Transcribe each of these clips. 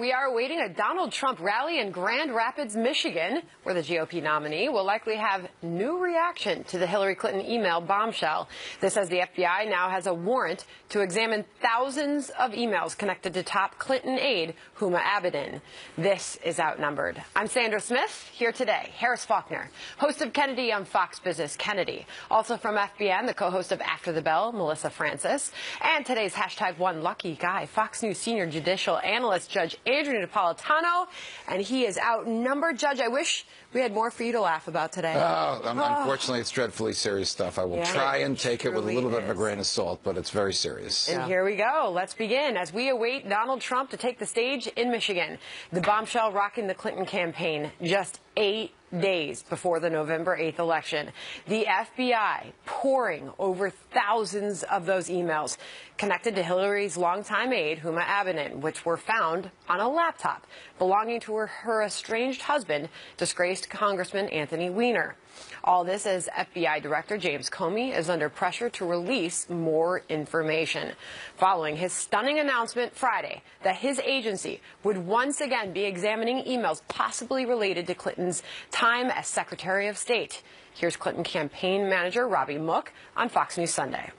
we are awaiting a Donald Trump rally in Grand Rapids, Michigan, where the GOP nominee will likely have new reaction to the Hillary Clinton email bombshell. This as the FBI now has a warrant to examine thousands of emails connected to top Clinton aide Huma Abedin. This is Outnumbered. I'm Sandra Smith, here today. Harris Faulkner, host of Kennedy on Fox Business Kennedy. Also from FBN, the co-host of After the Bell, Melissa Francis. And today's #OneLuckyGuy, Fox News senior judicial analyst, Judge Andrew Napolitano. And he is outnumbered. Judge, I wish we had more for you to laugh about today. Unfortunately, it's dreadfully serious stuff. I will try and take it with a little bit of a grain of salt, but it's very serious. And here we go. Let's begin. As we await Donald Trump to take the stage in Michigan, the bombshell rocking the Clinton campaign just 8 days before the November 8th election. The FBI pouring over thousands of those emails connected to Hillary's longtime aide, Huma Abedin, which were found on a laptop belonging to her estranged husband, disgraced Congressman Anthony Weiner. All this as FBI Director James Comey is under pressure to release more information following his stunning announcement Friday that his agency would once again be examining emails possibly related to Clinton's time as Secretary of State. Here's Clinton campaign manager Robbie Mook on Fox News Sunday.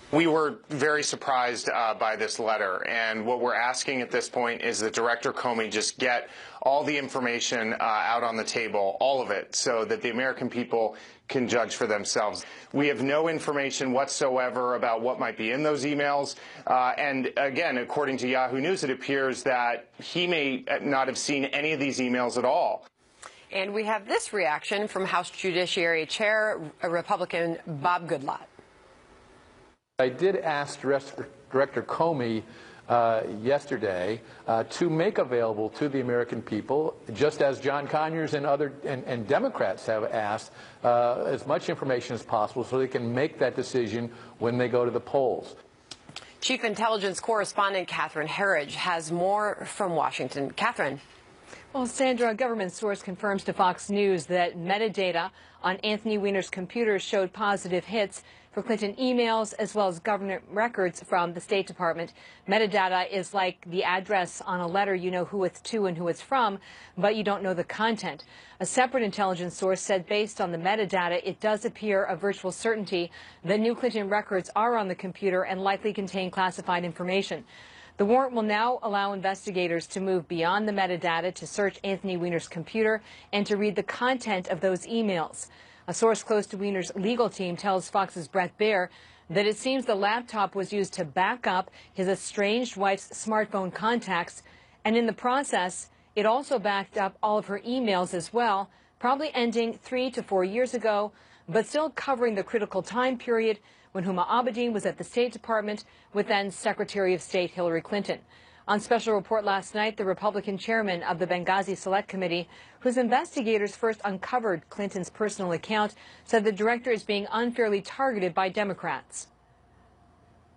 We were very surprised by this letter, and what we're asking at this point is that Director Comey just get all the information out on the table, all of it, so that the American people can judge for themselves. We have no information whatsoever about what might be in those emails, and again, according to Yahoo News, it appears that he may not have seen any of these emails at all. And we have this reaction from House Judiciary Chair Republican Bob Goodlatte. I did ask Director Comey yesterday to make available to the American people, just as John Conyers and other and Democrats have asked, as much information as possible so they can make that decision when they go to the polls. Chief Intelligence Correspondent Catherine Herridge has more from Washington. Catherine. Well, Sandra, a government source confirms to Fox News that metadata on Anthony Weiner's computer showed positive hits for Clinton emails as well as government records from the State Department. Metadata is like the address on a letter. You know who it's to and who it's from, but you don't know the content. A separate intelligence source said based on the metadata, it does appear a virtual certainty that new Clinton records are on the computer and likely contain classified information. The warrant will now allow investigators to move beyond the metadata to search Anthony Weiner's computer and to read the content of those emails. A source close to Weiner's legal team tells Fox's Brett Baer that it seems the laptop was used to back up his estranged wife's smartphone contacts, and in the process, it also backed up all of her emails as well, probably ending 3 to 4 years ago, but still covering the critical time period when Huma Abedin was at the State Department with then Secretary of State Hillary Clinton. On special report last night, the Republican chairman of the Benghazi Select Committee, whose investigators first uncovered Clinton's personal account, said the director is being unfairly targeted by Democrats.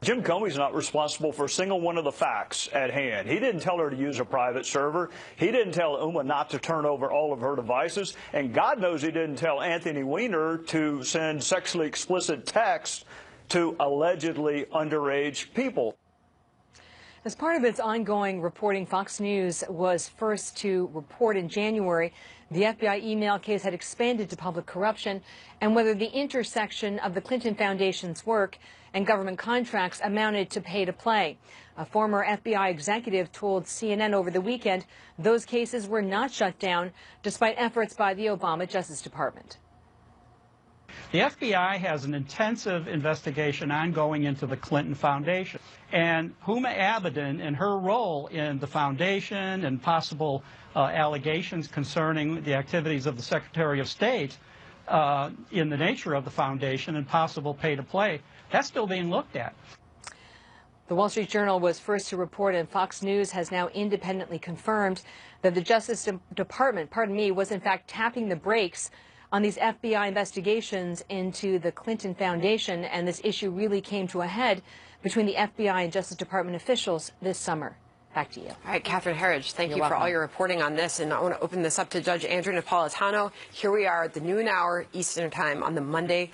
Jim Comey's not responsible for a single one of the facts at hand. He didn't tell her to use a private server. He didn't tell Huma not to turn over all of her devices. And God knows he didn't tell Anthony Weiner to send sexually explicit texts to allegedly underage people. As part of its ongoing reporting, Fox News was first to report in January the FBI email case had expanded to public corruption and whether the intersection of the Clinton Foundation's work and government contracts amounted to pay to play. A former FBI executive told CNN over the weekend those cases were not shut down despite efforts by the Obama Justice Department. The FBI has an intensive investigation ongoing into the Clinton Foundation. And Huma Abedin and her role in the foundation and possible allegations concerning the activities of the Secretary of State in the nature of the foundation and possible pay-to-play, that's still being looked at. The Wall Street Journal was first to report, and Fox News has now independently confirmed that the Justice Department, was in fact tapping the brakes on these FBI investigations into the Clinton Foundation, and this issue really came to a head between the FBI and Justice Department officials this summer. Back to you. All right, Catherine Herridge, thank you for all your reporting on this. And I want to open this up to Judge Andrew Napolitano. Here we are at the noon hour Eastern Time on the Monday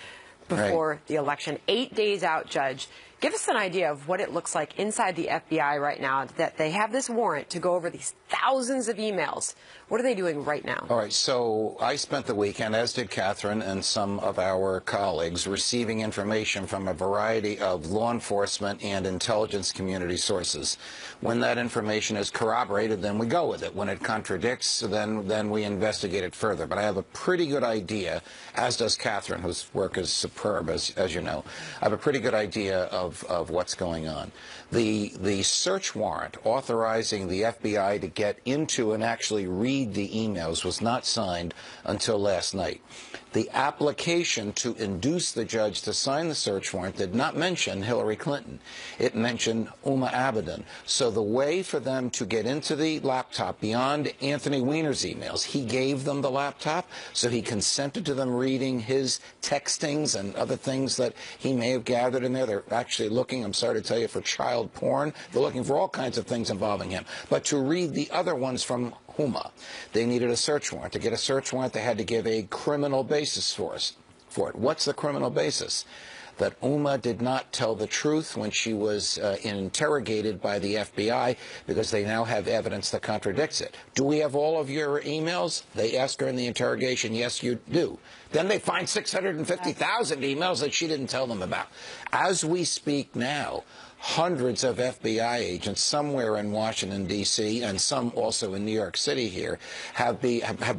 before the election. 8 days out, Judge. Give us an idea of what it looks like inside the FBI right now, that they have this warrant to go over these thousands of emails. What are they doing right now? All right, so I spent the weekend, as did Catherine and some of our colleagues, receiving information from a variety of law enforcement and intelligence community sources. When that information is corroborated, then we go with it. When it contradicts, then we investigate it further. But I have a pretty good idea, as does Catherine, whose work is superb, as you know. I have a pretty good idea of what's going on. The search warrant authorizing the FBI to get into and actually read the emails was not signed until last night. The application to induce the judge to sign the search warrant did not mention Hillary Clinton. It mentioned Abedin. So the way for them to get into the laptop beyond Anthony Weiner's emails, he gave them the laptop, so he consented to them reading his textings and other things that he may have gathered in there. They're actually looking, I'm sorry to tell you, for child porn. They're looking for all kinds of things involving him. But to read the other ones from Huma, they needed a search warrant. To get a search warrant, they had to give a criminal basis for it. What's the criminal basis? That Uma did not tell the truth when she was interrogated by the FBI, because they now have evidence that contradicts it. Do we have all of your emails? They ask her in the interrogation, yes, you do. Then they find 650,000 emails that she didn't tell them about. As we speak now, hundreds of FBI agents somewhere in Washington, D.C., and some also in New York City here, have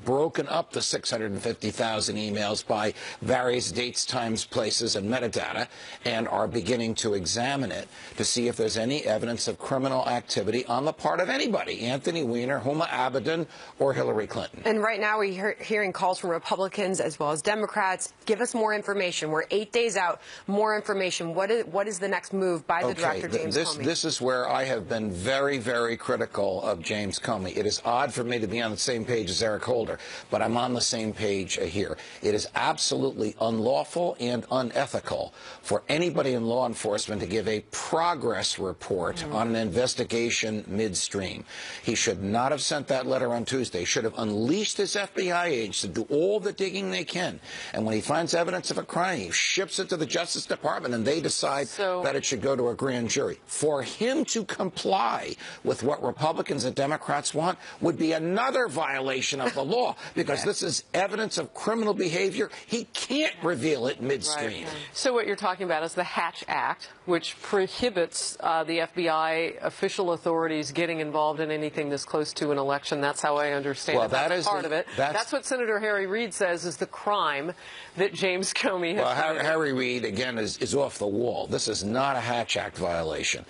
broken up the 650,000 emails by various dates, times, places, and metadata, and are beginning to examine it to see if there's any evidence of criminal activity on the part of anybody, Anthony Weiner, Huma Abedin, or Hillary Clinton. And right now we're hearing calls from Republicans as well as Democrats. Give us more information. We're 8 days out. More information. What is the next move by the director? This is where I have been very, very critical of James Comey. It is odd for me to be on the same page as Eric Holder, but I'm on the same page here. It is absolutely unlawful and unethical for anybody in law enforcement to give a progress report on an investigation midstream. He should not have sent that letter on Tuesday. He should have unleashed his FBI agents to do all the digging they can. And when he finds evidence of a crime, he ships it to the Justice Department, and they decide that it should go to a grand jury. For him to comply with what Republicans and Democrats want would be another violation of the law, because this is evidence of criminal behavior. He can't reveal it midstream. Right. So what you're talking about is the Hatch Act, which prohibits the FBI official authorities getting involved in anything this close to an election. That's how I understand it. That's part of it. That's what Senator Harry Reid says is the crime that James Comey has committed. Harry Reid, again, is off the wall. This is not a Hatch Act violation.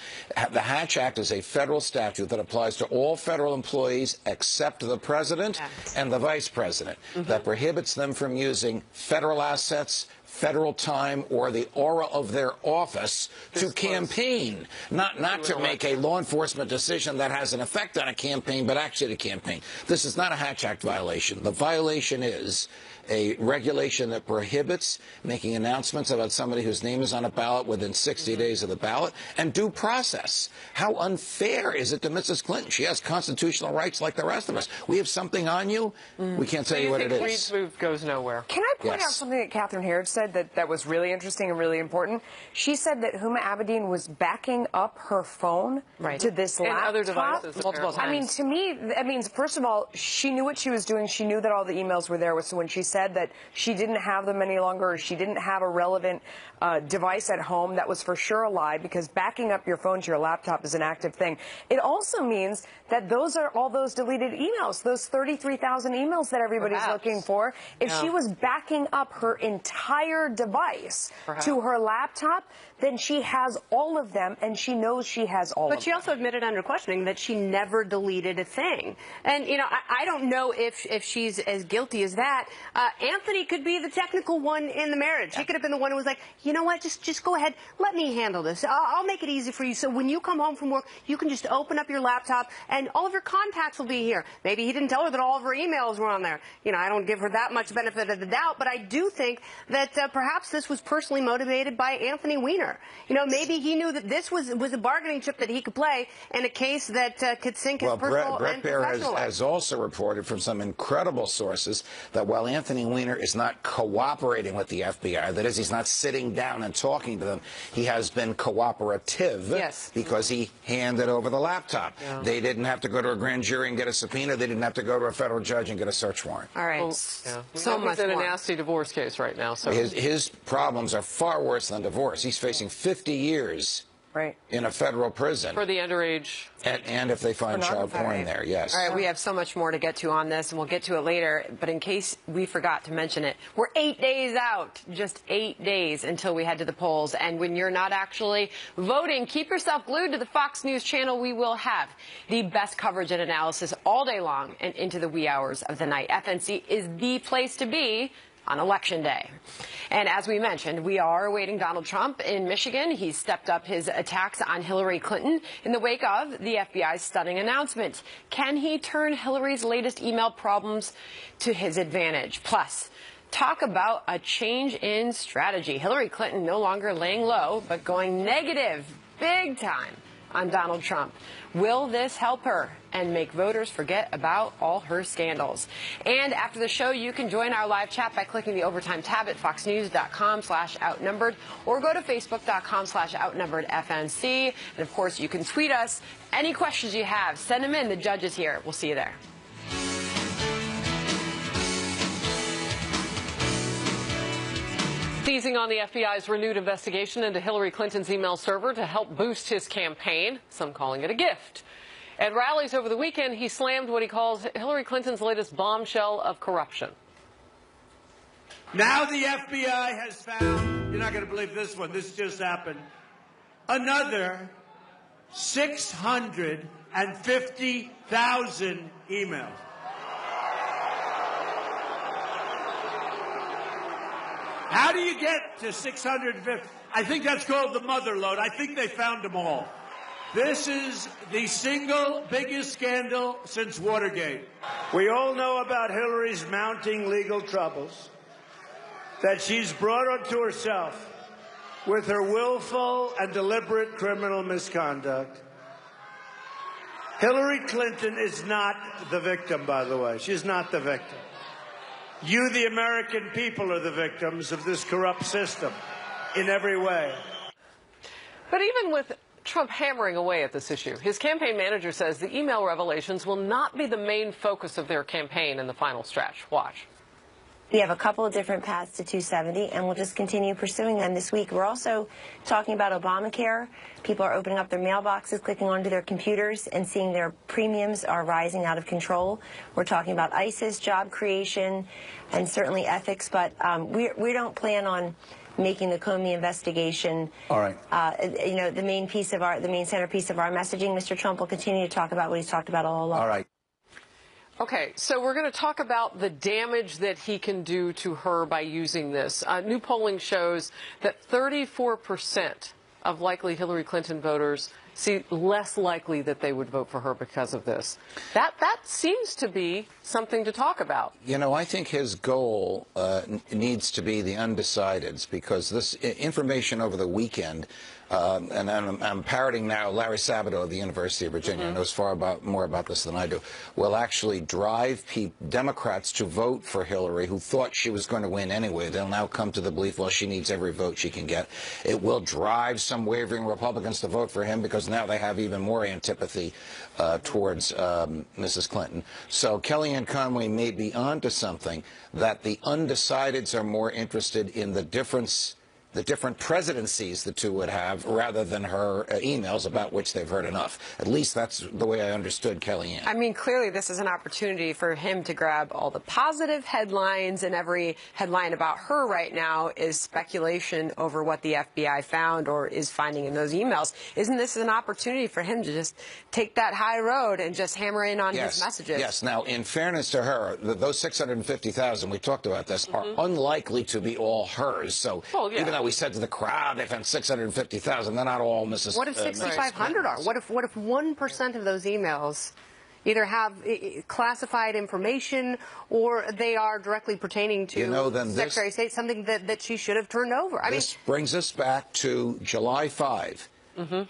The Hatch Act is a federal statute that applies to all federal employees except the president and the vice president, that prohibits them from using federal assets, federal time, or the aura of their office to campaign, not to make a law enforcement decision that has an effect on a campaign, but actually to campaign. This is not a Hatch Act violation. The violation is a regulation that prohibits making announcements about somebody whose name is on a ballot within 60 days of the ballot, and due process. How unfair is it to Mrs. Clinton? She has constitutional rights like the rest of us. We have something on you. We can't tell you what it is. Reid's move goes nowhere. Can I point out something that Catherine Harris said that was really interesting and really important? She said that Huma Abedin was backing up her phone to this laptop. And other devices. Multiple times. I mean, to me, that means, first of all, she knew what she was doing. She knew that all the emails were there. So when she said that she didn't have them any longer, or she didn't have a relevant device at home, that was for sure a lie, because backing up your phone to your laptop is an active thing. It also means that those are all those deleted emails, those 33,000 emails that everybody's looking for. If she was backing up her entire device to her laptop, then she has all of them, and she knows she has all of them. But she also admitted under questioning that she never deleted a thing. And, you know, I don't know if she's as guilty as that. Anthony could be the technical one in the marriage. He could have been the one who was like, you know what, just go ahead, let me handle this. I'll make it easy for you. So when you come home from work, you can just open up your laptop, and all of your contacts will be here. Maybe he didn't tell her that all of her emails were on there. You know, I don't give her that much benefit of the doubt, but I do think that perhaps this was personally motivated by Anthony Weiner. You know, maybe he knew that this was a bargaining chip that he could play in a case that could sink his personal Brett and Baer professional life. has also reported from some incredible sources that while Anthony Weiner is not cooperating with the FBI, that is, he's not sitting down and talking to them, he has been cooperative because he handed over the laptop. Yeah. They didn't have to go to a grand jury and get a subpoena. They didn't have to go to a federal judge and get a search warrant. All right. Well, so much in a nasty divorce case right now. So his problems are far worse than divorce. He's facing 50 years in a federal prison. For the underage. And if they find child porn there, yes. All right, we have so much more to get to on this, and we'll get to it later. But in case we forgot to mention it, we're 8 days out, just 8 days until we head to the polls. And when you're not actually voting, keep yourself glued to the Fox News channel. We will have the best coverage and analysis all day long and into the wee hours of the night. FNC is the place to be on Election Day. And as we mentioned, we are awaiting Donald Trump in Michigan. He's stepped up his attacks on Hillary Clinton in the wake of the FBI's stunning announcement. Can he turn Hillary's latest email problems to his advantage? Plus, talk about a change in strategy. Hillary Clinton no longer laying low, but going negative big time on Donald Trump. Will this help her and make voters forget about all her scandals? And after the show, you can join our live chat by clicking the Overtime tab at foxnews.com/outnumbered or go to facebook.com/outnumberedfnc. And of course, you can tweet us any questions you have. Send them in. The judge is here. We'll see you there. Seizing on the FBI's renewed investigation into Hillary Clinton's email server to help boost his campaign, some calling it a gift. At rallies over the weekend, he slammed what he calls Hillary Clinton's latest bombshell of corruption. Now the FBI has found, you're not going to believe this one, this just happened, another 650,000 emails. How do you get to 650? I think that's called the mother lode. I think they found them all. This is the single biggest scandal since Watergate. We all know about Hillary's mounting legal troubles that she's brought onto herself with her willful and deliberate criminal misconduct. Hillary Clinton is not the victim, by the way. She's not the victim. You, the American people, are the victims of this corrupt system in every way. But even with Trump hammering away at this issue, his campaign manager says the email revelations will not be the main focus of their campaign in the final stretch. Watch. We have a couple of different paths to 270, and we'll just continue pursuing them this week. We're also talking about Obamacare. People are opening up their mailboxes, clicking onto their computers, and seeing their premiums are rising out of control. We're talking about ISIS, job creation, and certainly ethics, but we don't plan on making the Comey investigation, the main centerpiece of our messaging. Mr. Trump will continue to talk about what he's talked about all along. All right. Okay, so we're going to talk about the damage that he can do to her by using this. New polling shows that 34% of likely Hillary Clinton voters see less likely that they would vote for her because of this. That seems to be something to talk about. You know, I think his goal needs to be the undecideds, because this information over the weekend, and I'm parroting now Larry Sabato of the University of Virginia, knows far more about this than I do, will actually drive Democrats to vote for Hillary who thought she was going to win anyway. They'll now come to the belief, well, she needs every vote she can get. It will drive some wavering Republicans to vote for him because now they have even more antipathy towards Mrs. Clinton. So Kellyanne Conway may be onto something, that the undecideds are more interested in the different presidencies the two would have, rather than her emails about which they've heard enough. At least that's the way I understood Kellyanne. I mean, clearly this is an opportunity for him to grab all the positive headlines, and every headline about her right now is speculation over what the FBI found or is finding in those emails. Isn't this an opportunity for him to just take that high road and just hammer in on his messages? Yes. Now, in fairness to her, those 650,000, we talked about this, are unlikely to be all hers. So even though we said to the crowd they found 650,000, they're not all Mrs. What if 6,500 are? What if 1% of those emails, either have classified information or they are directly pertaining to Secretary of State, something that she should have turned over. This brings us back to July 5.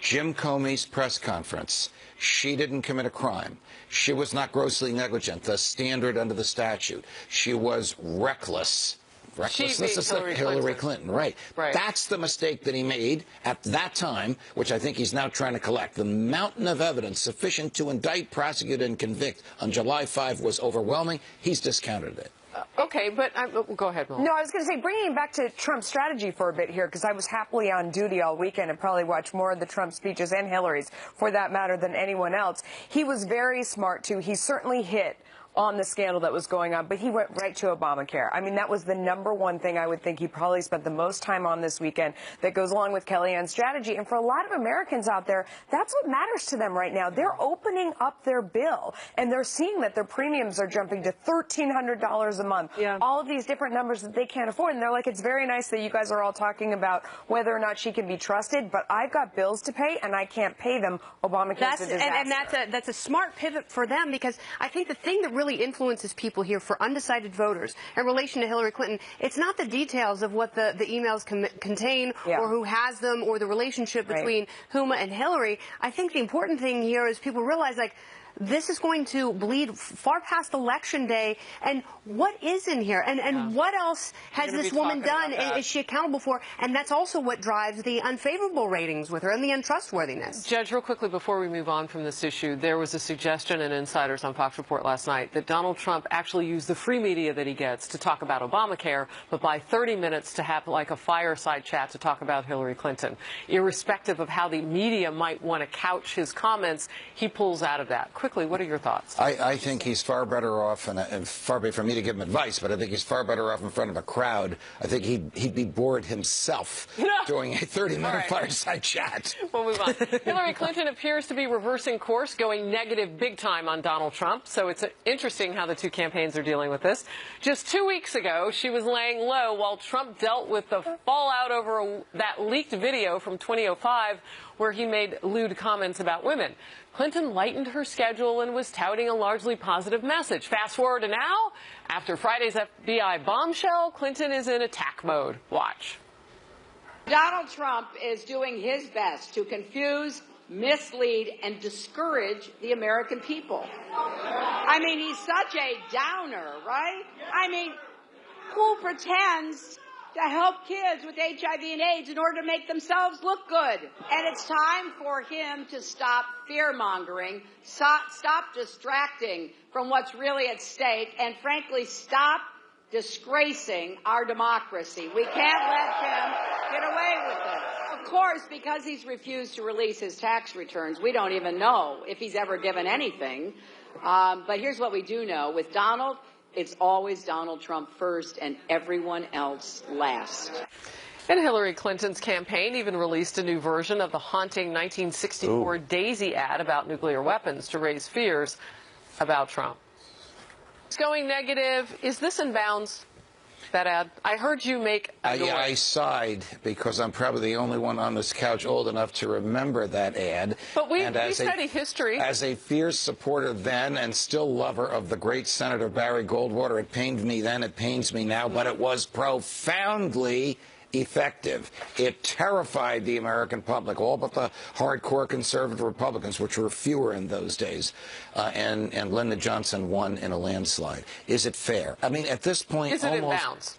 Jim Comey's press conference. She didn't commit a crime. She was not grossly negligent, the standard under the statute. She was reckless. Recklessness is like Hillary Clinton, right. That's the mistake that he made at that time, which I think he's now trying to collect. The mountain of evidence sufficient to indict, prosecute, and convict on July 5 was overwhelming. He's discounted it. Okay, but go ahead, Mel. No, I was going to say, bringing it back to Trump's strategy for a bit here, because I was happily on duty all weekend and probably watched more of the Trump speeches and Hillary's, for that matter, than anyone else. He was very smart, too. He certainly hit on the scandal that was going on, but he went right to Obamacare. I mean, that was the #1 thing I would think he probably spent the most time on this weekend that goes along with Kellyanne's strategy. And for a lot of Americans out there, that's what matters to them right now. They're opening up their bill, and they're seeing that their premiums are jumping to $1,300 a month. All of these different numbers that they can't afford. And they're like, it's very nice that you guys are all talking about whether or not she can be trusted, but I've got bills to pay, and I can't pay them. Obamacare's a disaster. And that's a smart pivot for them, because I think the thing that really influences people here for undecided voters in relation to Hillary Clinton, it's not the details of what the emails contain or who has them or the relationship between Huma and Hillary. I think the important thing here is people realize, like, this is going to bleed far past Election Day, and what is in here, and what else has this woman done, and is she accountable for? And that's also what drives the unfavorable ratings with her and the untrustworthiness. Judge, real quickly before we move on from this issue, there was a suggestion in Insiders on Fox Report last night that Donald Trump actually used the free media that he gets to talk about Obamacare, but by 30 minutes to have like a fireside chat to talk about Hillary Clinton. Irrespective of how the media might want to couch his comments, he pulls out of that. Quickly, what are your thoughts? I think he's far better off, and far be from me to give him advice, but I think he's far better off in front of a crowd. I think he'd be bored himself doing a 30-minute fireside chat. We'll move on. Hillary Clinton appears to be reversing course, going negative big time on Donald Trump, so it's interesting how the two campaigns are dealing with this. Just 2 weeks ago, she was laying low while Trump dealt with the fallout over that leaked video from 2005 where he made lewd comments about women. Clinton lightened her schedule and was touting a largely positive message. Fast forward to now, after Friday's FBI bombshell, Clinton is in attack mode. Watch. Donald Trump is doing his best to confuse, mislead, and discourage the American people. I mean, he's such a downer, right? I mean, who pretends to help kids with HIV and AIDS in order to make themselves look good? And it's time for him to stop fear-mongering, stop distracting from what's really at stake, and frankly, stop disgracing our democracy. We can't let him get away with it. Of course, because he's refused to release his tax returns, we don't even know if he's ever given anything. But here's what we do know. With Donald, it's always Donald Trump first and everyone else last. And Hillary Clinton's campaign even released a new version of the haunting 1964 Daisy ad about nuclear weapons to raise fears about Trump. It's going negative. Is this in bounds, that ad? I heard you make a noise. I sighed because I'm probably the only one on this couch old enough to remember that ad. But we study history. As a fierce supporter then and still lover of the great Senator Barry Goldwater, it pained me then, it pains me now, but it was profoundly effective. It terrified the American public, all but the hardcore conservative Republicans, which were fewer in those days, and Lyndon Johnson won in a landslide. Is it fair? I mean, at this point, is it in bounds?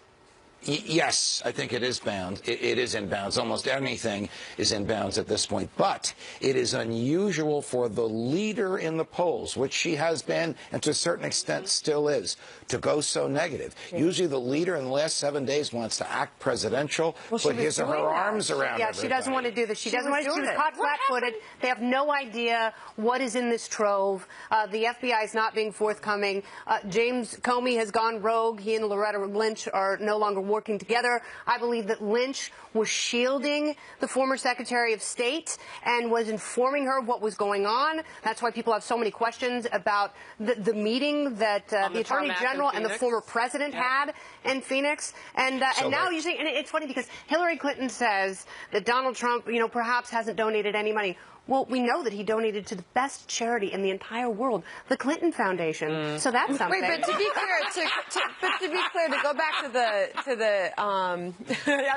Yes, I think it is bounds. It is in bounds. Almost anything is in bounds at this point. But it is unusual for the leader in the polls, which she has been and to a certain extent still is, to go so negative. Usually the leader in the last 7 days wants to act presidential, put his or her arms around everybody. She doesn't want to do this. She doesn't want to. She was caught flat-footed. They have no idea what is in this trove. The FBI is not being forthcoming. James Comey has gone rogue. He and Loretta Lynch are no longer working together. I believe that Lynch was shielding the former Secretary of State and was informing her of what was going on. That's why people have so many questions about the meeting that the Attorney General and the former President had in Phoenix. And now you're saying, and it's funny because Hillary Clinton says that Donald Trump, perhaps hasn't donated any money. Well, we know that he donated to the best charity in the entire world, the Clinton Foundation. So that's something. Wait, but to be clear, to go back to the I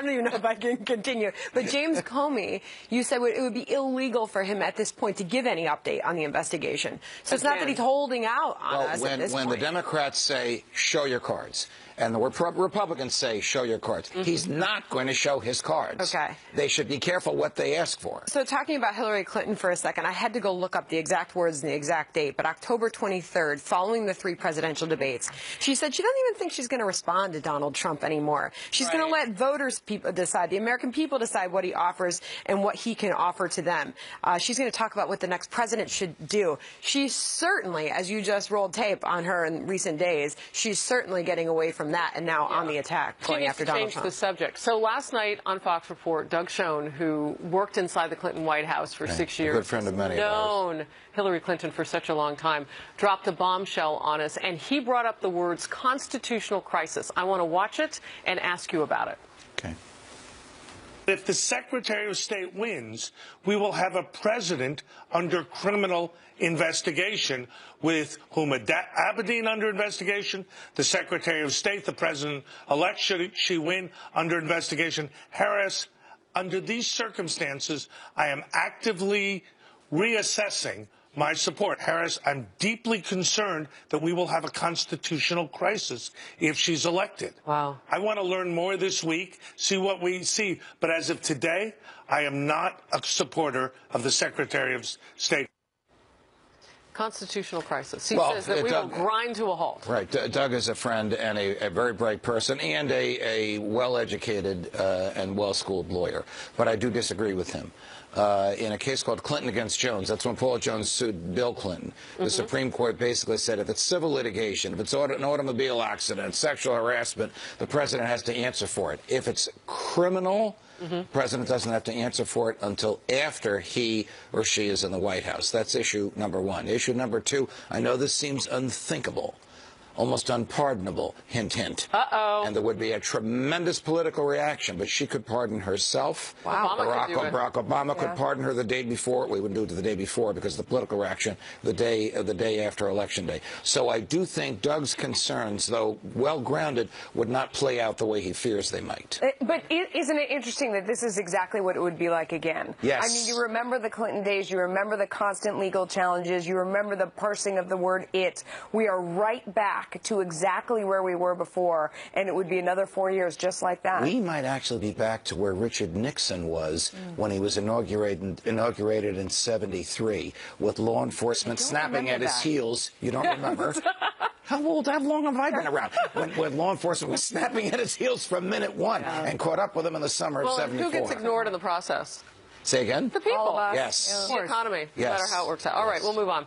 don't even know if I can continue. But James Comey, you said it would be illegal for him at this point to give any update on the investigation. So it's not that he's holding out on us at this point. When the Democrats say, show your cards, and the Republicans say, show your cards, he's not going to show his cards. Okay. They should be careful what they ask for. So talking about Hillary Clinton for a second, I had to go look up the exact words and the exact date, but October 23rd, following the 3 presidential debates, she said she doesn't even think she's going to respond to Donald Trump anymore. She's going to let voters decide, the American people decide what he offers and what he can offer to them. She's going to talk about what the next president should do. She's certainly, as you just rolled tape on her in recent days, she's certainly getting away from that and now on the attack, going after Donald Trump. The subject. So last night on Fox Report, Doug Schoen, who worked inside the Clinton White House for 6 years, a good friend of many known Hillary Clinton for such a long time, dropped a bombshell on us, and he brought up the words constitutional crisis. I want to watch it and ask you about it. Okay. If the Secretary of State wins, we will have a president under criminal investigation, with Huma Abedin under investigation, the Secretary of State, the President-elect, should she win, under investigation, Harris. Under these circumstances, I am actively reassessing my support. Harris, I'm deeply concerned that we will have a constitutional crisis if she's elected. Wow. I want to learn more this week, see what we see. But as of today, I am not a supporter of the Secretary of State. Constitutional crisis. He says that we will grind to a halt. Right. Doug is a friend and a very bright person and a well-educated and well-schooled lawyer. But I do disagree with him. In a case called Clinton against Jones, that's when Paul Jones sued Bill Clinton. The Supreme Court basically said if it's civil litigation, if it's an automobile accident, sexual harassment, the president has to answer for it. If it's criminal, the president doesn't have to answer for it until after he or she is in the White House. That's issue number 1. Issue number 2, I know this seems unthinkable, almost unpardonable, hint, hint. Uh-oh. And there would be a tremendous political reaction, but she could pardon herself. Wow. Barack Obama could pardon her the day before. We wouldn't do it the day before because of the political reaction the day after Election Day. So I do think Doug's concerns, though well-grounded, would not play out the way he fears they might. But isn't it interesting that this is exactly what it would be like again? Yes. I mean, you remember the Clinton days. You remember the constant legal challenges. You remember the parsing of the word it. We are right back to exactly where we were before, and it would be another 4 years just like that. We might actually be back to where Richard Nixon was when he was inaugurated in '73, with law enforcement snapping at his heels. You don't remember? How long have I been around? When law enforcement was snapping at his heels from minute 1 and caught up with him in the summer of '74. Who gets ignored in the process? Say again? The people. Yes. The economy. Yes. No matter how it works out. All right, we'll move on.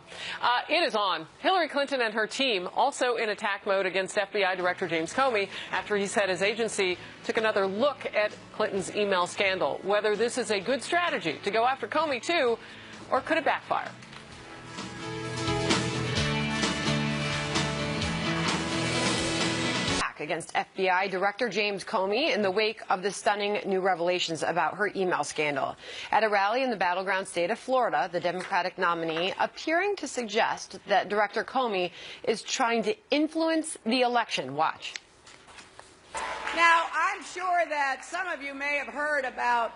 It is on. Hillary Clinton and her team also in attack mode against FBI Director James Comey after he said his agency took another look at Clinton's email scandal. Whether this is a good strategy to go after Comey, too, or could it backfire? Against FBI Director James Comey in the wake of the stunning new revelations about her email scandal. At a rally in the battleground state of Florida, the Democratic nominee appearing to suggest that Director Comey is trying to influence the election. Watch. Now, I'm sure that some of you may have heard about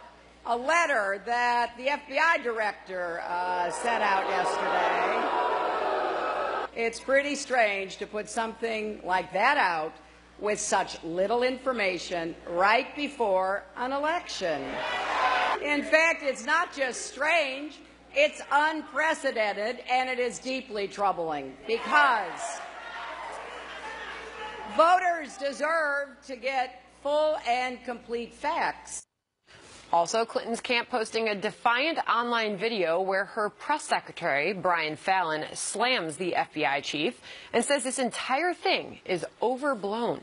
a letter that the FBI director sent out yesterday. It's pretty strange to put something like that out with such little information right before an election. In fact, it's not just strange, it's unprecedented, and it is deeply troubling because voters deserve to get full and complete facts. Also, Clinton's camp posting a defiant online video where her press secretary, Brian Fallon, slams the FBI chief and says this entire thing is overblown.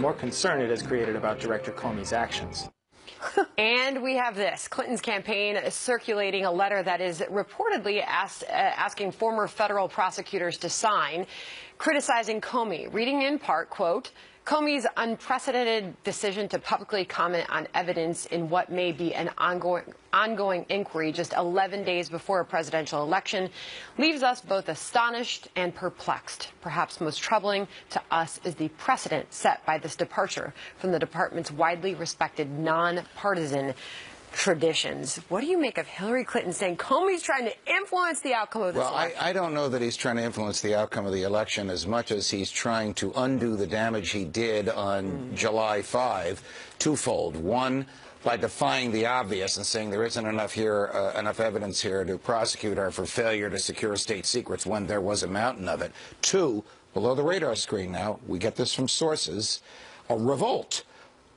More concern it has created about Director Comey's actions. And we have this. Clinton's campaign is circulating a letter that is reportedly asking former federal prosecutors to sign, criticizing Comey, reading in part, quote, Comey's unprecedented decision to publicly comment on evidence in what may be an ongoing inquiry just 11 days before a presidential election leaves us both astonished and perplexed. Perhaps most troubling to us is the precedent set by this departure from the department's widely respected nonpartisan traditions. What do you make of Hillary Clinton saying Comey's trying to influence the outcome of this election? I don't know that he's trying to influence the outcome of the election as much as he's trying to undo the damage he did on July 5, twofold. One, by defying the obvious and saying there isn't enough evidence here to prosecute her for failure to secure state secrets when there was a mountain of it. Two, below the radar screen now, we get this from sources, a revolt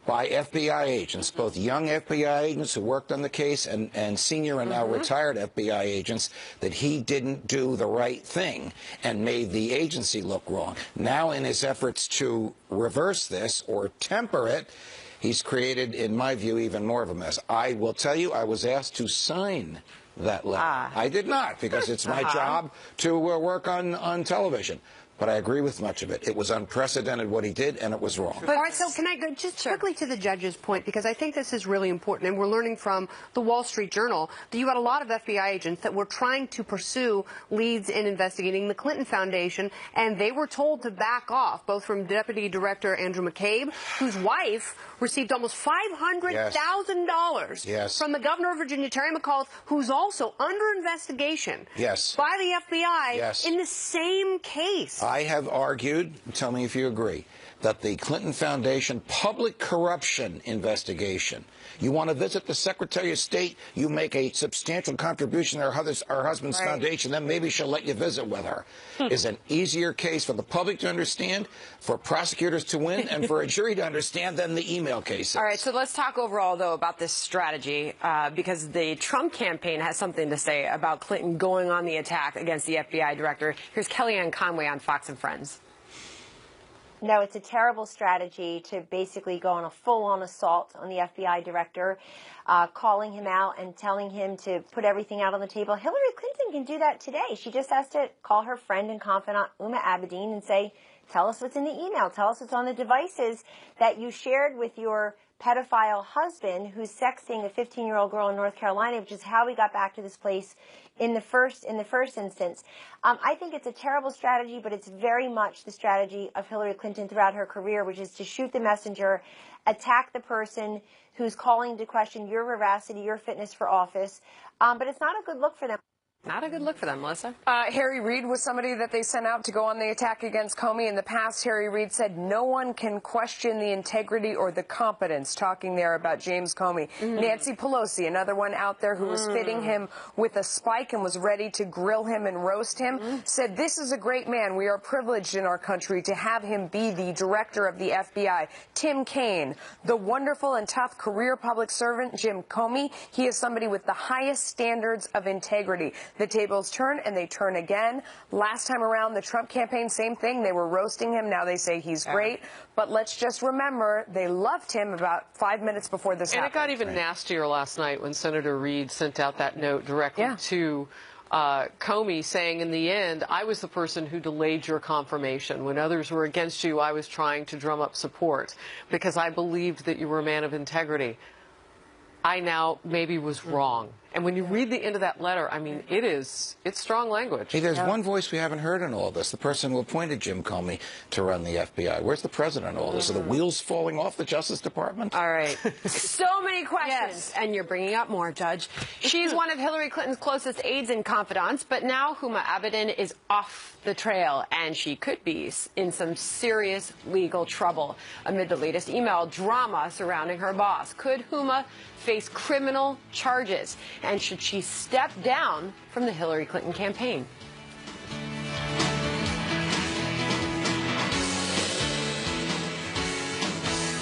by FBI agents, both young FBI agents who worked on the case and senior and now retired FBI agents, that he didn't do the right thing and made the agency look wrong. Now, in his efforts to reverse this or temper it, he's created, in my view, even more of a mess. I will tell you, I was asked to sign that letter. I did not, because it's my job to work on television. But I agree with much of it. It was unprecedented what he did, and it was wrong. But, all right, so can I go just quickly to the judge's point, because I think this is really important, and we're learning from the Wall Street Journal that you had a lot of FBI agents that were trying to pursue leads in investigating the Clinton Foundation, and they were told to back off, both from Deputy Director Andrew McCabe, whose wife received almost $500,000 from the governor of Virginia, Terry McAuliffe, who's also under investigation by the FBI in the same case. I have argued, tell me if you agree, that the Clinton Foundation public corruption investigation, you want to visit the Secretary of State, you make a substantial contribution to her husband's foundation, then maybe she'll let you visit with her, is an easier case for the public to understand, for prosecutors to win, and for a jury to understand than the email cases. All right, so let's talk overall, though, about this strategy, because the Trump campaign has something to say about Clinton going on the attack against the FBI director. Here's Kellyanne Conway on Fox and Friends. No, it's a terrible strategy to basically go on a full-on assault on the FBI director, calling him out and telling him to put everything out on the table. Hillary Clinton can do that today. She just has to call her friend and confidant, Uma Abedin, and say, tell us what's in the email. Tell us what's on the devices that you shared with your pedophile husband who's sexting a 15-year-old girl in North Carolina, which is how we got back to this place in the first instance. I think it's a terrible strategy, but it's very much the strategy of Hillary Clinton throughout her career, which is to shoot the messenger, attack the person who's calling to question your veracity, your fitness for office. But it's not a good look for them. Not a good look for them, Melissa. Harry Reid was somebody that they sent out to go on the attack against Comey. In the past, Harry Reid said no one can question the integrity or the competence, talking there about James Comey. Nancy Pelosi, another one out there who was fitting him with a spike and was ready to grill him and roast him, said this is a great man. We are privileged in our country to have him be the director of the FBI. Tim Kaine, the wonderful and tough career public servant Jim Comey, he is somebody with the highest standards of integrity. The tables turn, and they turn again. Last time around, the Trump campaign, same thing. They were roasting him. Now they say he's great. But let's just remember, they loved him about 5 minutes before this happened. And it got even nastier last night when Senator Reid sent out that note directly to Comey, saying, in the end, I was the person who delayed your confirmation. When others were against you, I was trying to drum up support because I believed that you were a man of integrity. I now maybe was wrong. And when you read the end of that letter, I mean, it's strong language. Hey, there's one voice we haven't heard in all this, the person who appointed Jim Comey to run the FBI. Where's the president in all this? Are the wheels falling off the Justice Department? All right. So many questions. And you're bringing up more, Judge. She's one of Hillary Clinton's closest aides and confidants, but now Huma Abedin is off the trail, and she could be in some serious legal trouble amid the latest email drama surrounding her boss. Could Huma face criminal charges? And should she step down from the Hillary Clinton campaign?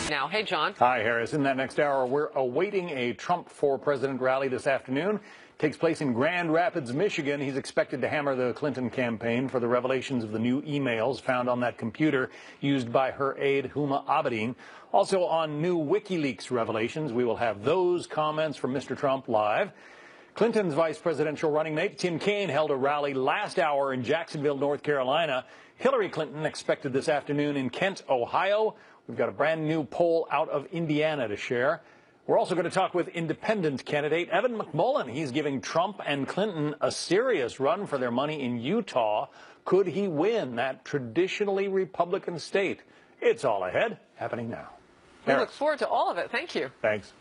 Now, hey, John. Hi, Harris. In that next hour, we're awaiting a Trump for President rally this afternoon. Takes place in Grand Rapids, Michigan. He's expected to hammer the Clinton campaign for the revelations of the new emails found on that computer used by her aide, Huma Abedin. Also on new WikiLeaks revelations, we will have those comments from Mr. Trump live. Clinton's vice presidential running mate, Tim Kaine, held a rally last hour in Jacksonville, North Carolina. Hillary Clinton expected this afternoon in Kent, Ohio. We've got a brand new poll out of Indiana to share. We're also going to talk with independent candidate Evan McMullin. He's giving Trump and Clinton a serious run for their money in Utah. Could he win that traditionally Republican state? It's all ahead, happening now. We look forward to all of it. Thank you. Thanks.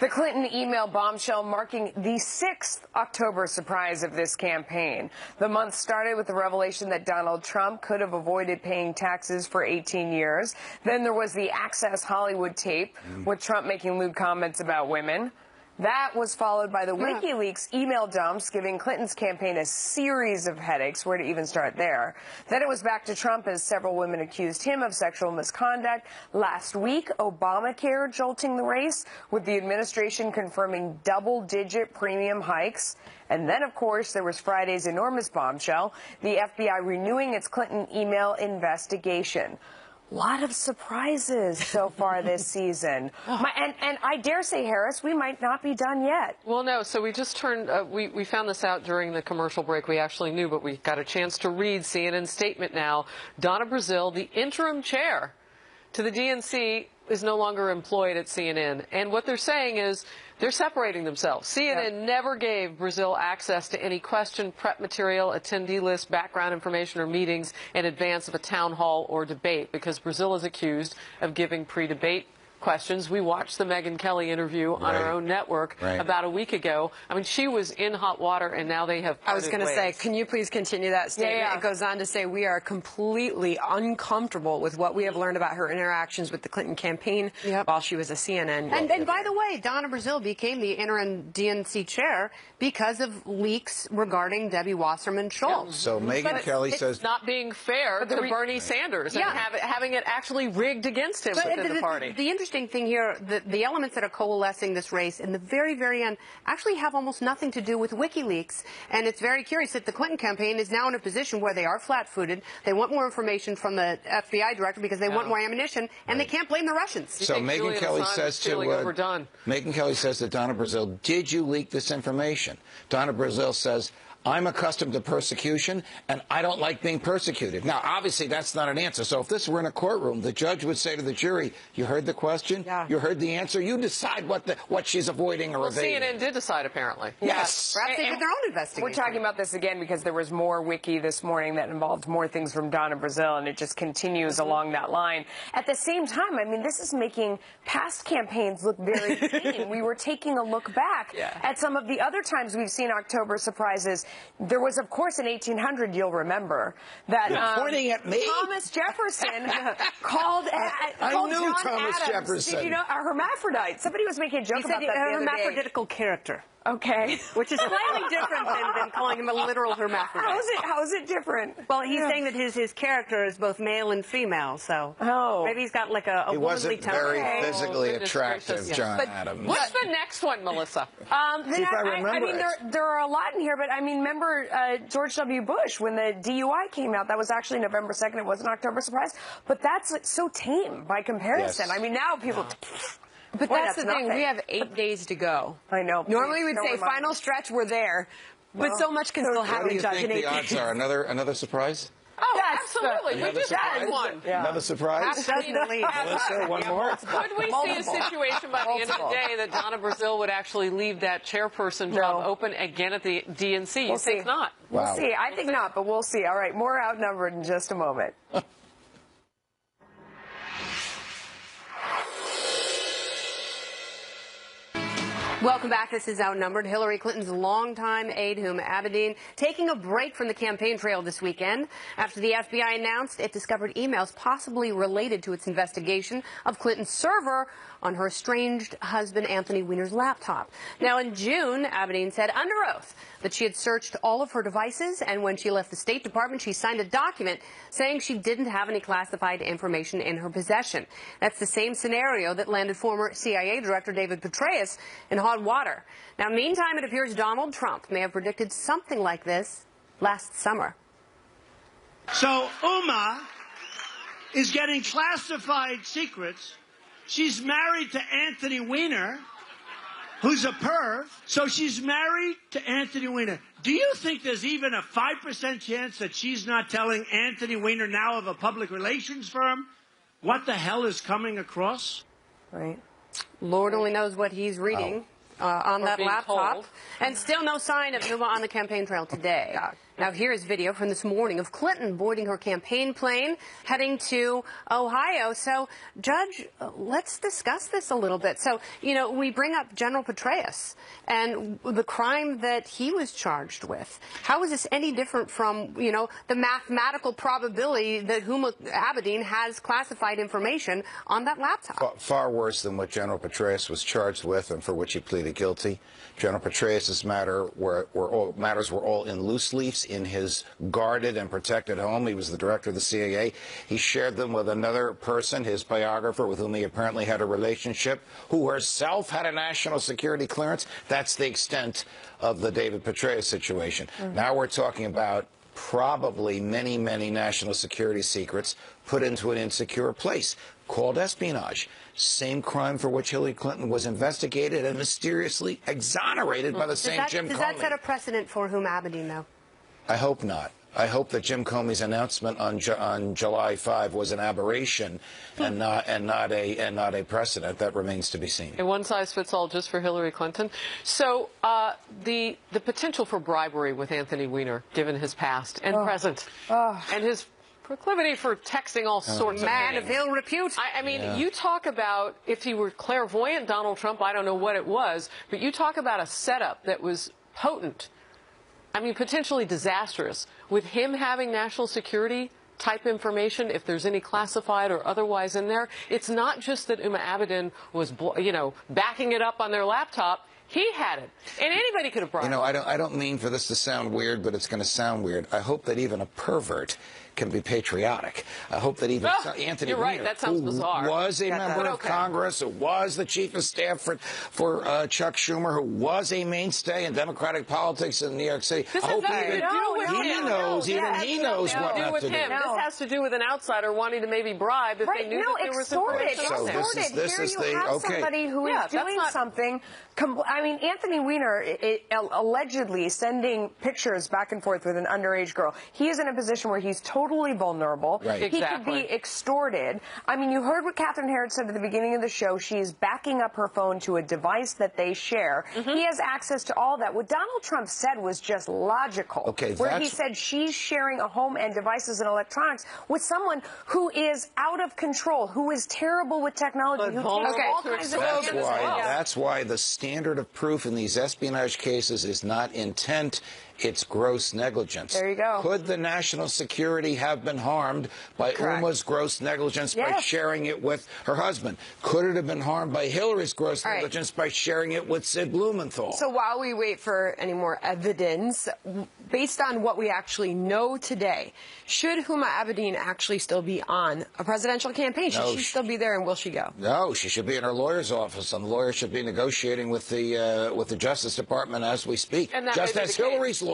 The Clinton email bombshell marking the 6th October surprise of this campaign. The month started with the revelation that Donald Trump could have avoided paying taxes for 18 years. Then there was the Access Hollywood tape with Trump making lewd comments about women. That was followed by the WikiLeaks email dumps, giving Clinton's campaign a series of headaches. Where to even start there? Then it was back to Trump as several women accused him of sexual misconduct. Last week, Obamacare jolting the race, with the administration confirming double-digit premium hikes. And then, of course, there was Friday's enormous bombshell, the FBI renewing its Clinton email investigation. A lot of surprises so far this season. And I dare say, Harris, we might not be done yet. Well, no. So we just turned, we found this out during the commercial break. We actually knew, but we got a chance to read CNN's statement now. Donna Brazile, the interim chair to the DNC, is no longer employed at CNN. And what they're saying is they're separating themselves. CNN never gave Brazile access to any question, prep material, attendee list, background information, or meetings in advance of a town hall or debate, because Brazile is accused of giving pre-debate questions. We watched the Megyn Kelly interview on our own network about a week ago. I mean, she was in hot water, and now they have parted I was going to say, can you please continue that statement? It goes on to say, we are completely uncomfortable with what we have learned about her interactions with the Clinton campaign while she was a CNN. And by the way, Donna Brazile became the interim DNC chair because of leaks regarding Debbie Wasserman Schultz. So Megyn Kelly says it's not being fair to Bernie Sanders and having it actually rigged against him within the party. The interesting thing here, the elements that are coalescing this race in the very, very end actually have almost nothing to do with WikiLeaks. And it's very curious that the Clinton campaign is now in a position where they are flat-footed. They want more information from the FBI director because they want more ammunition, and they can't blame the Russians. So Megyn Kelly says to Megyn Kelly says to Donna Brazile, did you leak this information? Donna Brazile says, I'm accustomed to persecution, and I don't like being persecuted. Now, obviously, that's not an answer. So if this were in a courtroom, the judge would say to the jury, you heard the question? You heard the answer? You decide what she's avoiding or evading. CNN did decide, apparently. Yes. Perhaps they did their own investigation. We're talking about this again because there was more wiki this morning that involved more things from Donna Brazile, and it just continues along that line. At the same time, I mean, this is making past campaigns look very clean. We were taking a look back at some of the other times we've seen October surprises. There was, of course, in 1800, you'll remember, that pointing at me? Thomas Jefferson called I knew John Thomas Adams, Jefferson. Did you know, a hermaphrodite. Somebody was making a joke about that the other day. He said a hermaphroditical character. Okay. Which is slightly different than calling him a literal hermaphrodite. How is it different? Well, he's saying that his character is both male and female, so maybe he's got like a He womanly wasn't temper. very physically attractive, John Adams. What's the next one, Melissa? I mean, there are a lot in here, but I mean, remember George W. Bush, when the DUI came out, that was actually November 2nd. It was an October surprise. But that's so tame by comparison. Yes. I mean, now people... But that's the thing. We have 8 days to go. I know. Normally we'd say final stretch, we're there. But so much can still happen, Judge. What do you think the odds are? Another surprise? Oh, absolutely. We just had one. Another surprise? Melissa, one more? Could we see a situation by the end of the day that Donna Brazile would actually leave that chairperson job open again at the DNC? You think not? We'll see. I think not, but we'll see. All right, more Outnumbered in just a moment. Welcome back. This is Outnumbered. Hillary Clinton's longtime aide, Huma Abedin, taking a break from the campaign trail this weekend after the FBI announced it discovered emails possibly related to its investigation of Clinton's server on her estranged husband Anthony Weiner's laptop. Now, in June, Abedin said under oath that she had searched all of her devices, and when she left the State Department, she signed a document saying she didn't have any classified information in her possession. That's the same scenario that landed former CIA Director David Petraeus in hot water. Now, meantime, it appears Donald Trump may have predicted something like this last summer. So Uma is getting classified secrets. She's married to Anthony Weiner. who's a perv. So she's married to Anthony Weiner. Do you think there's even a 5% chance that she's not telling Anthony Weiner, now of a public relations firm, what the hell is coming across? Right. Lord only knows what he's reading on that laptop. And still no sign of him on the campaign trail today. Now, here's video from this morning of Clinton boarding her campaign plane, heading to Ohio. So, Judge, let's discuss this a little bit. So, you know, we bring up General Petraeus and the crime that he was charged with. How is this any different from, you know, the mathematical probability that Huma Abedin has classified information on that laptop? Far worse than what General Petraeus was charged with and for which he pleaded guilty. General Petraeus' matters were all in loose leafs in his guarded and protected home. He was the director of the CIA. He shared them with another person, his biographer, with whom he apparently had a relationship, who herself had a national security clearance. That's the extent of the David Petraeus situation. Now we're talking about probably many, many national security secrets put into an insecure place called espionage. Same crime for which Hillary Clinton was investigated and mysteriously exonerated by the same Jim Comey. Does that set a precedent for Huma Abedin, though? I hope not. I hope that Jim Comey's announcement on July 5 was an aberration and not a precedent. That remains to be seen. A one size fits all just for Hillary Clinton. So the potential for bribery with Anthony Weiner, given his past and present, and his proclivity for texting all sorts of man of ill repute. I mean, you talk about, if he were clairvoyant Donald Trump, I don't know what it was, but you talk about a setup that was potent. I mean, potentially disastrous. With him having national security type information, if there's any classified or otherwise in there, it's not just that Huma Abedin was, you know, backing it up on their laptop. He had it, and anybody could have brought it. You know, I don't mean for this to sound weird, but it's going to sound weird. I hope that even a pervert can be patriotic. I hope that even Anthony Weiner, that sounds bizarre. Who was a member of Congress, who was the chief of staff for Chuck Schumer, who was a mainstay in Democratic politics in New York City. This has nothing to do with him. He knows what not to do. This has to do with an outsider wanting to maybe bribe if they knew that there was information out there. This is Here you have somebody who is doing something. I mean, Anthony Weiner allegedly sending pictures back and forth with an underage girl. He is in a position where he's totally vulnerable. Right. He could be extorted. I mean, you heard what Catherine Herod said at the beginning of the show. She is backing up her phone to a device that they share. He has access to all that. What Donald Trump said was just logical. Okay, where he said she's sharing a home and devices and electronics with someone who is out of control, who is terrible with technology, who takes all kinds of That's why the standard of proof in these espionage cases is not intent, it's gross negligence. There you go. Could the national security have been harmed by Uma's gross negligence by sharing it with her husband? Could it have been harmed by Hillary's gross negligence by sharing it with Sid Blumenthal? So while we wait for any more evidence, based on what we actually know today, should Huma Abedin actually still be on a presidential campaign? Should she still be there, and will she go? No, she should be in her lawyer's office, and the lawyer should be negotiating with the Justice Department as we speak. And just as Hillary's lawyers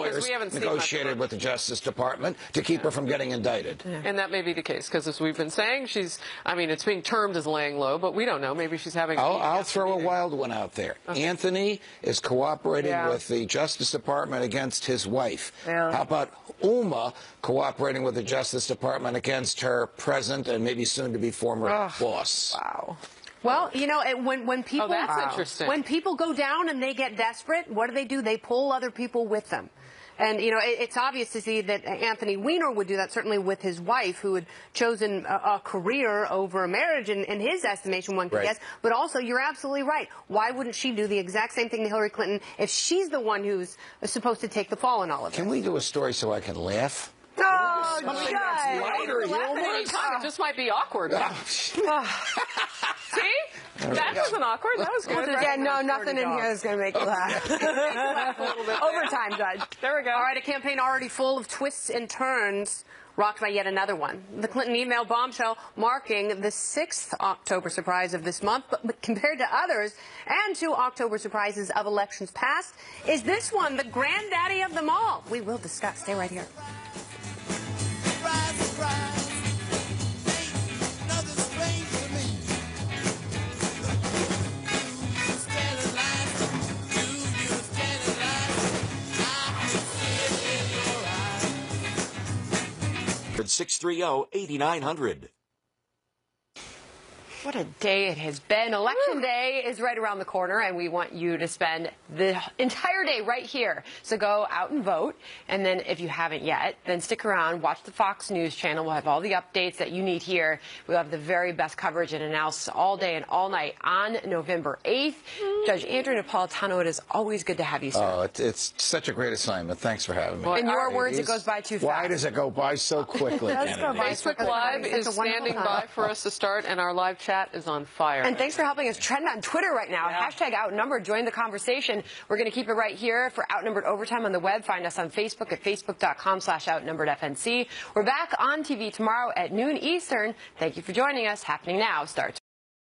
negotiated with the Justice Department to keep her from getting indicted. And that may be the case, because as we've been saying, it's being termed as laying low, but we don't know. Maybe she's having... I'll throw a wild one out there. Anthony is cooperating with the Justice Department against his wife. How about Uma cooperating with the Justice Department against her present and maybe soon-to-be former boss? Wow. Well, you know, when people interesting. When people go down and they get desperate, what do? They pull other people with them. And, you know, it's obvious to see that Anthony Weiner would do that, certainly with his wife, who had chosen a career over a marriage, in his estimation, one could guess. But also, you're absolutely right. Why wouldn't she do the exact same thing to Hillary Clinton if she's the one who's supposed to take the fall in all of this? Can we do a story so I can laugh? Oh, Something that's lighter, It just might be awkward. See? That wasn't awkward. That was good. Yeah, no, nothing in here is going to make you laugh. Overtime, Judge. There we go. All right, a campaign already full of twists and turns, rocked by yet another one. The Clinton email bombshell marking the 6th October surprise of this month, but compared to others and to October surprises of elections past, is this one the granddaddy of them all? We will discuss. Stay right here. 630-8900. What a day it has been. Election day is right around the corner, and we want you to spend the entire day right here. So go out and vote. And then if you haven't yet, then stick around, watch the Fox News channel. We'll have all the updates that you need here. We'll have the very best coverage and analysis all day and all night on November 8th. Judge Andrew Napolitano, it is always good to have you, sir. Oh, it's such a great assignment. Thanks for having me. In your words, it goes by too fast. Why does it go by so quickly? Facebook Live is standing by for us to start, and our live chat is on fire. And thanks for helping us trend on Twitter right now. Hashtag Outnumbered. Join the conversation. We're going to keep it right here for Outnumbered Overtime on the web. Find us on Facebook at facebook.com/outnumberedfnc. We're back on TV tomorrow at noon Eastern. Thank you for joining us. Happening Now starts